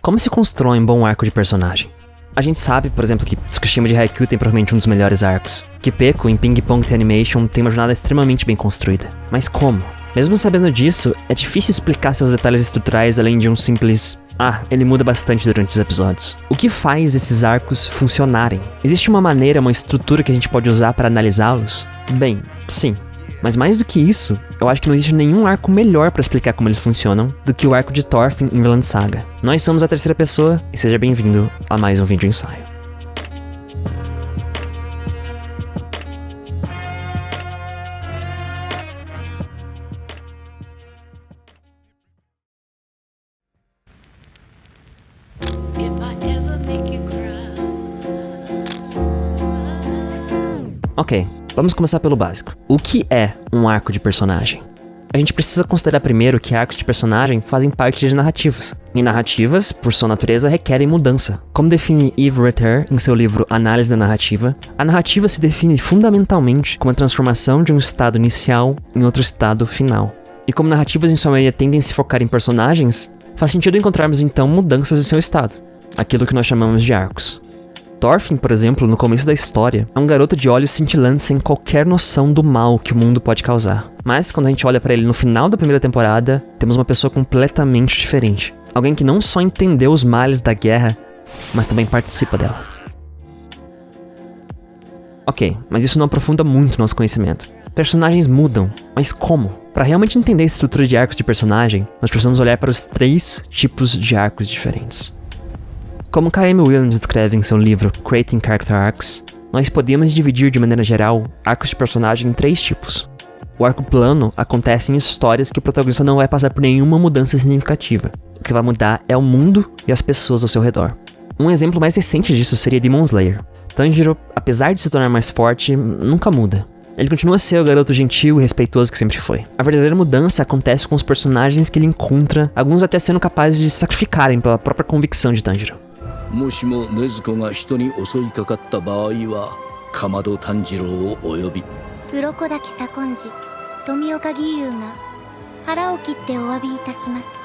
Como se constrói um bom arco de personagem? A gente sabe, por exemplo, que Tsukushima de Haikyuu tem provavelmente um dos melhores arcos, que Peko em Ping Pong The Animation tem uma jornada extremamente bem construída. Mas como? Mesmo sabendo disso, é difícil explicar seus detalhes estruturais além de um simples ele muda bastante durante os episódios. O que faz esses arcos funcionarem? Existe uma maneira, uma estrutura que a gente pode usar para analisá-los? Bem, sim. Mas mais do que isso, eu acho que não existe nenhum arco melhor para explicar como eles funcionam do que o arco de Thorfinn em Vinland Saga. Nós somos a terceira pessoa e seja bem-vindo a mais um vídeo ensaio. Ok, vamos começar pelo básico. O que é um arco de personagem? A gente precisa considerar primeiro que arcos de personagem fazem parte de narrativas. E narrativas, por sua natureza, requerem mudança. Como define Yves Retter em seu livro Análise da Narrativa, a narrativa se define fundamentalmente como a transformação de um estado inicial em outro estado final. E como narrativas em sua maioria tendem a se focar em personagens, faz sentido encontrarmos então mudanças em seu estado, aquilo que nós chamamos de arcos. Thorfinn, por exemplo, no começo da história, é um garoto de olhos cintilantes sem qualquer noção do mal que o mundo pode causar. Mas quando a gente olha pra ele no final da primeira temporada, temos uma pessoa completamente diferente. Alguém que não só entendeu os males da guerra, mas também participa dela. Ok, mas isso não aprofunda muito nosso conhecimento. Personagens mudam, mas como? Para realmente entender a estrutura de arcos de personagem, nós precisamos olhar para os 3 tipos de arcos diferentes. Como K.M. Williams descreve em seu livro Creating Character Arcs, nós podemos dividir de maneira geral arcos de personagem em 3 tipos. O arco plano acontece em histórias que o protagonista não vai passar por nenhuma mudança significativa. O que vai mudar é o mundo e as pessoas ao seu redor. Um exemplo mais recente disso seria Demon Slayer. Tanjiro, apesar de se tornar mais forte, nunca muda. Ele continua a ser o garoto gentil e respeitoso que sempre foi. A verdadeira mudança acontece com os personagens que ele encontra, alguns até sendo capazes de se sacrificarem pela própria convicção de Tanjiro. もしも禰豆子が人に襲いかかった場合は竈門炭治郎をお呼び鱗滝左近次富岡義勇が腹を切ってお詫びいたします。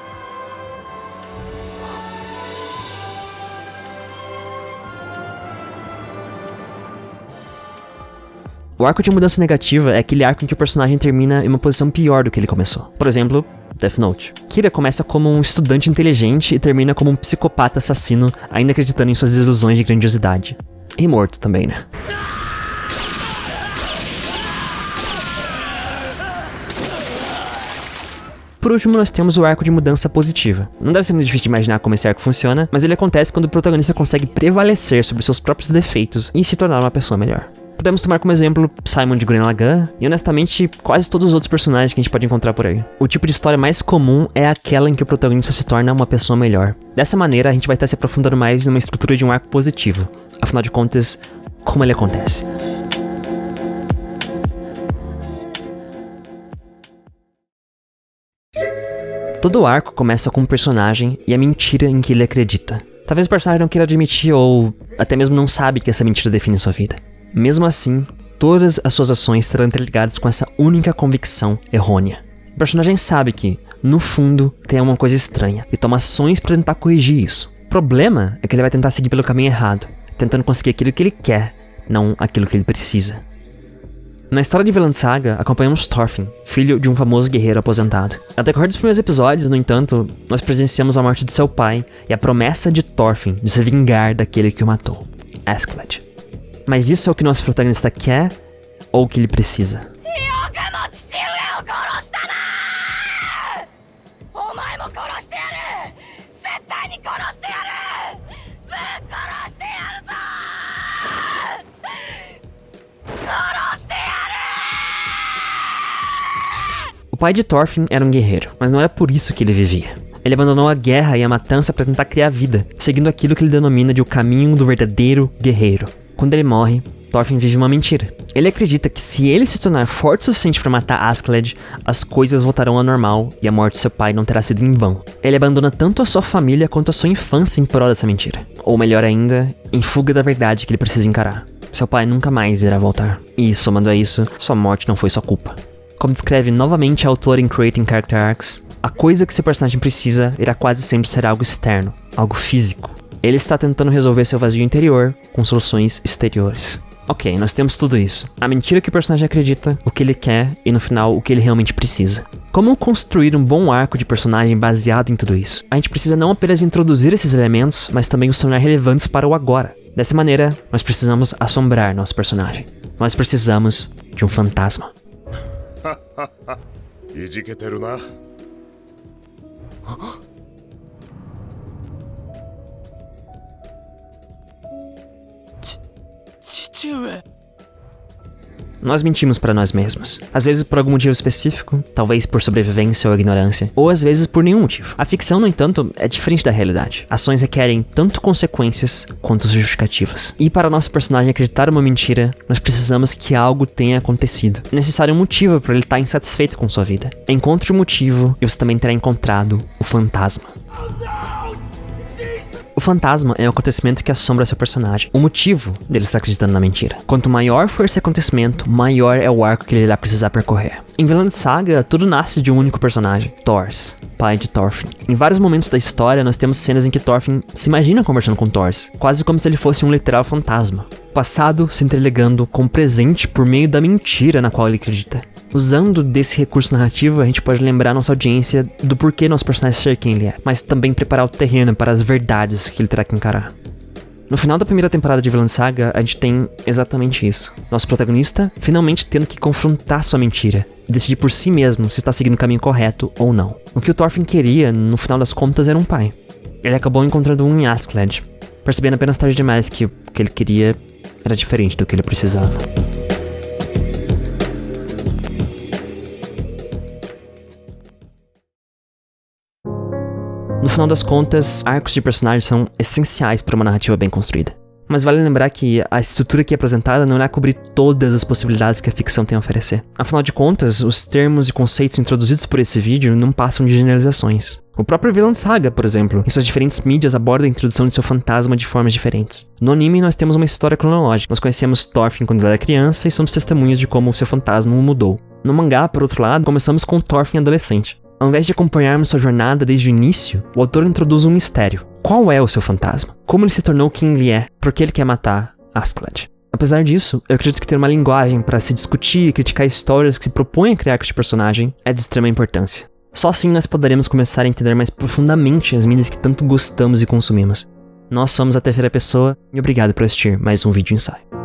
O arco de mudança negativa é aquele arco em que o personagem termina em uma posição pior do que ele começou. Por exemplo, Death Note. Kira começa como um estudante inteligente e termina como um psicopata assassino, ainda acreditando em suas ilusões de grandiosidade. E morto também, né? Por último, nós temos o arco de mudança positiva. Não deve ser muito difícil de imaginar como esse arco funciona, mas ele acontece quando o protagonista consegue prevalecer sobre seus próprios defeitos e se tornar uma pessoa melhor. Podemos tomar como exemplo Simon de Gurren Lagann e, honestamente, quase todos os outros personagens que a gente pode encontrar por aí. O tipo de história mais comum é aquela em que o protagonista se torna uma pessoa melhor. Dessa maneira, a gente vai estar se aprofundando mais numa estrutura de um arco positivo. Afinal de contas, como ele acontece? Todo arco começa com um personagem e a mentira em que ele acredita. Talvez o personagem não queira admitir ou até mesmo não sabe que essa mentira define sua vida. Mesmo assim, todas as suas ações estarão interligadas com essa única convicção errônea. O personagem sabe que, no fundo, tem alguma coisa estranha e toma ações para tentar corrigir isso. O problema é que ele vai tentar seguir pelo caminho errado, tentando conseguir aquilo que ele quer, não aquilo que ele precisa. Na história de Vinland Saga, acompanhamos Thorfinn, filho de um famoso guerreiro aposentado. Ao decorrer dos primeiros episódios, no entanto, nós presenciamos a morte de seu pai e a promessa de Thorfinn de se vingar daquele que o matou, Askeladd. Mas isso é o que nosso protagonista quer ou o que ele precisa? O pai de Thorfinn era um guerreiro, mas não era por isso que ele vivia. Ele abandonou a guerra e a matança para tentar criar vida, seguindo aquilo que ele denomina de o caminho do verdadeiro guerreiro. Quando ele morre, Thorfinn vive uma mentira. Ele acredita que se ele se tornar forte o suficiente para matar Askeladd, as coisas voltarão ao normal e a morte de seu pai não terá sido em vão. Ele abandona tanto a sua família quanto a sua infância em prol dessa mentira. Ou melhor ainda, em fuga da verdade que ele precisa encarar. Seu pai nunca mais irá voltar. E, somando a isso, sua morte não foi sua culpa. Como descreve novamente a autora em Creating Character Arcs, a coisa que seu personagem precisa irá quase sempre ser algo externo, algo físico. Ele está tentando resolver seu vazio interior com soluções exteriores. Ok, nós temos tudo isso. A mentira que o personagem acredita, o que ele quer e no final o que ele realmente precisa. Como construir um bom arco de personagem baseado em tudo isso? A gente precisa não apenas introduzir esses elementos, mas também os tornar relevantes para o agora. Dessa maneira, nós precisamos assombrar nosso personagem. Nós precisamos de um fantasma. いじけてるな。父上。 Nós mentimos para nós mesmos. Às vezes por algum motivo específico, talvez por sobrevivência ou ignorância, ou às vezes por nenhum motivo. A ficção, no entanto, é diferente da realidade. Ações requerem tanto consequências quanto justificativas. E para nosso personagem acreditar uma mentira, nós precisamos que algo tenha acontecido. É necessário um motivo para ele estar insatisfeito com sua vida. Encontre o motivo e você também terá encontrado o fantasma. O fantasma é um acontecimento que assombra seu personagem, o motivo dele estar acreditando na mentira. Quanto maior for esse acontecimento, maior é o arco que ele irá precisar percorrer. Em Vinland Saga, tudo nasce de um único personagem, Thors, pai de Thorfinn. Em vários momentos da história, nós temos cenas em que Thorfinn se imagina conversando com Thors, quase como se ele fosse um literal fantasma. O passado se entreligando com o presente por meio da mentira na qual ele acredita. Usando desse recurso narrativo, a gente pode lembrar nossa audiência do porquê nosso personagem ser quem ele é, mas também preparar o terreno para as verdades que ele terá que encarar. No final da primeira temporada de Vinland Saga, a gente tem exatamente isso. Nosso protagonista finalmente tendo que confrontar sua mentira e decidir por si mesmo se está seguindo o caminho correto ou não. O que o Thorfinn queria, no final das contas, era um pai. Ele acabou encontrando um em Askeladd, percebendo apenas tarde demais que o que ele queria era diferente do que ele precisava. No final das contas, arcos de personagens são essenciais para uma narrativa bem construída. Mas vale lembrar que a estrutura aqui apresentada não irá cobrir todas as possibilidades que a ficção tem a oferecer. Afinal de contas, os termos e conceitos introduzidos por esse vídeo não passam de generalizações. O próprio Vinland Saga, por exemplo, em suas diferentes mídias aborda a introdução de seu fantasma de formas diferentes. No anime nós temos uma história cronológica. Nós conhecemos Thorfinn quando ele era criança e somos testemunhas de como o seu fantasma o mudou. No mangá, por outro lado, começamos com Thorfinn adolescente. Ao invés de acompanharmos sua jornada desde o início, o autor introduz um mistério. Qual é o seu fantasma? Como ele se tornou quem ele é? Por que ele quer matar Askeladd? Apesar disso, eu acredito que ter uma linguagem para se discutir e criticar histórias que se propõem a criar arcos de personagem é de extrema importância. Só assim nós poderemos começar a entender mais profundamente as mídias que tanto gostamos e consumimos. Nós somos a Terceira Pessoa e obrigado por assistir mais um vídeo ensaio.